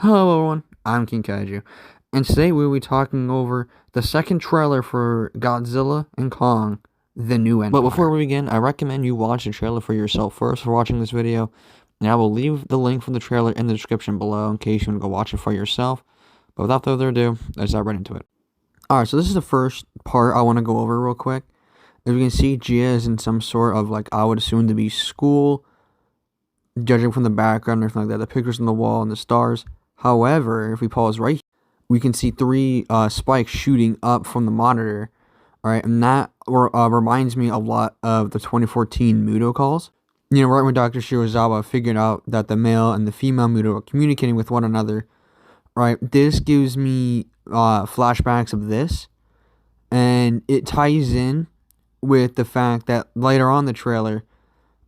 Hello everyone, I'm GxK, and today we'll be talking over the second trailer for Godzilla and Kong, The New Empire. But before we begin, I recommend you watch the trailer for yourself first for watching this video, and I will leave the link from the trailer in the description below in case you want to go watch it for yourself. But without further ado, let's dive right into it. Alright, so this is the first part I want to go over real quick. As you can see, Gia is in some sort of, I would assume to be school, judging from the background and everything like that, the pictures on the wall and the stars. However, if we pause right here, we can see three spikes shooting up from the monitor. Alright, and that reminds me a lot of the 2014 Muto calls. You know, right when Dr. Shirozawa figured out that the male and the female Muto are communicating with one another. Right, this gives me flashbacks of this. And it ties in with the fact that later on in the trailer,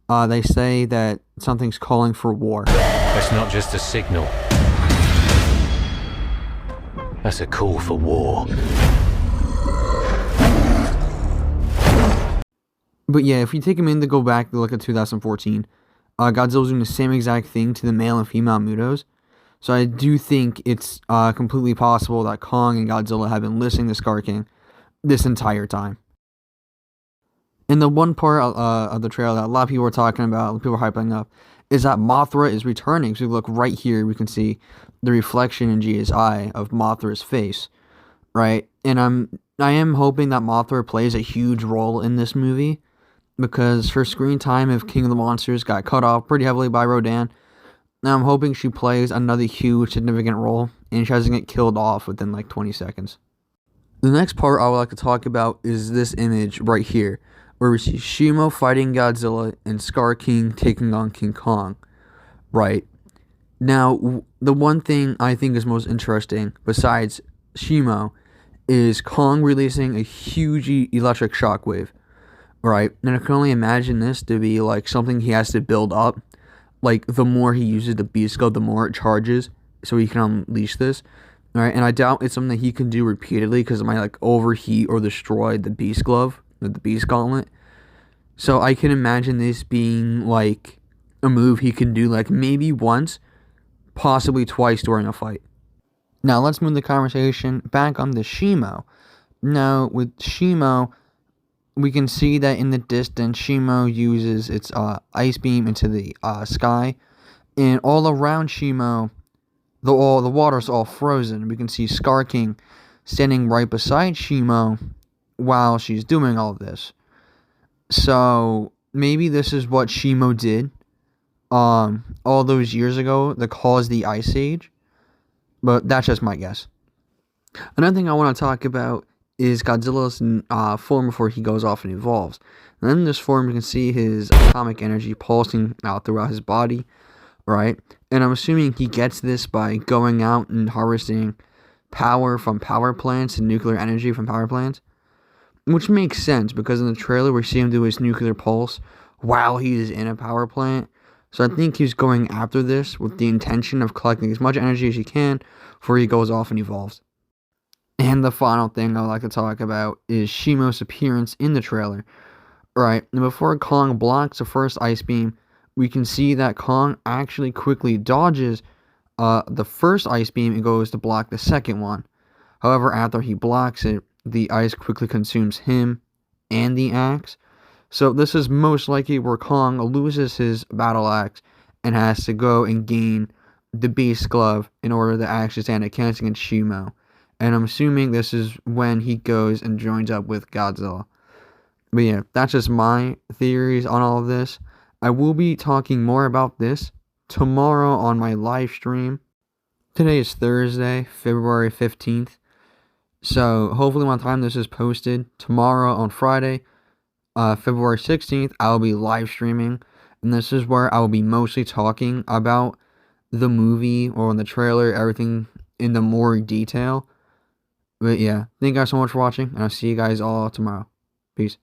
they say that something's calling for war. That's not just a signal. That's a call for war. But yeah, if you take a minute to go back to look at 2014, Godzilla's doing the same exact thing to the male and female Mutos. So I do think it's completely possible that Kong and Godzilla have been listening to Scar King this entire time. And the one part of the trailer that a lot of people are talking about, people are hyping up, is that Mothra is returning. So if you look right here, we can see the reflection in Gia's eye of Mothra's face, right? And I am hoping that Mothra plays a huge role in this movie, because her screen time of King of the Monsters got cut off pretty heavily by Rodan. Now I'm hoping she plays another huge significant role, and she doesn't get killed off within like 20 seconds. The next part I would like to talk about is this image right here, where we see Shimo fighting Godzilla and Scar King taking on King Kong, right? Now, the one thing I think is most interesting, besides Shimo, is Kong releasing a huge electric shockwave, right? And I can only imagine this to be like something he has to build up. Like, the more he uses the Beast Glove, the more it charges, so he can unleash this, right? And I doubt it's something that he can do repeatedly, because it might, like, overheat or destroy the Beast Glove, or the Beast Gauntlet. So I can imagine this being, like, a move he can do, like, maybe once, possibly twice during a fight. Now, let's move the conversation back on the Shimo. Now, with Shimo, we can see that in the distance, Shimo uses its ice beam into the sky, and all around Shimo, the water's all frozen. We can see Scar King standing right beside Shimo while she's doing all of this. So maybe this is what Shimo did all those years ago that caused the Ice Age, but that's just my guess. Another thing I want to talk about is Godzilla's form before he goes off and evolves. And then in this form, you can see his atomic energy pulsing out throughout his body, right? And I'm assuming he gets this by going out and harvesting power from power plants and nuclear energy from power plants. Which makes sense, because in the trailer we see him do his nuclear pulse while he is in a power plant. So I think he's going after this with the intention of collecting as much energy as he can before he goes off and evolves. And the final thing I'd like to talk about is Shimo's appearance in the trailer. Right, and before Kong blocks the first ice beam, we can see that Kong actually quickly dodges the first ice beam and goes to block the second one. However, after he blocks it, the ice quickly consumes him and the axe. So this is most likely where Kong loses his battle axe and has to go and gain the Beast Glove in order to actually stand a chance against Shimo. And I'm assuming this is when he goes and joins up with Godzilla. But yeah, that's just my theories on all of this. I will be talking more about this tomorrow on my live stream. Today is Thursday, February 15th. So hopefully by the time this is posted, tomorrow on Friday, February 16th, I'll be live streaming. And this is where I will be mostly talking about the movie or the trailer, everything in the more detail. But yeah, thank you guys so much for watching, and I'll see you guys all tomorrow. Peace.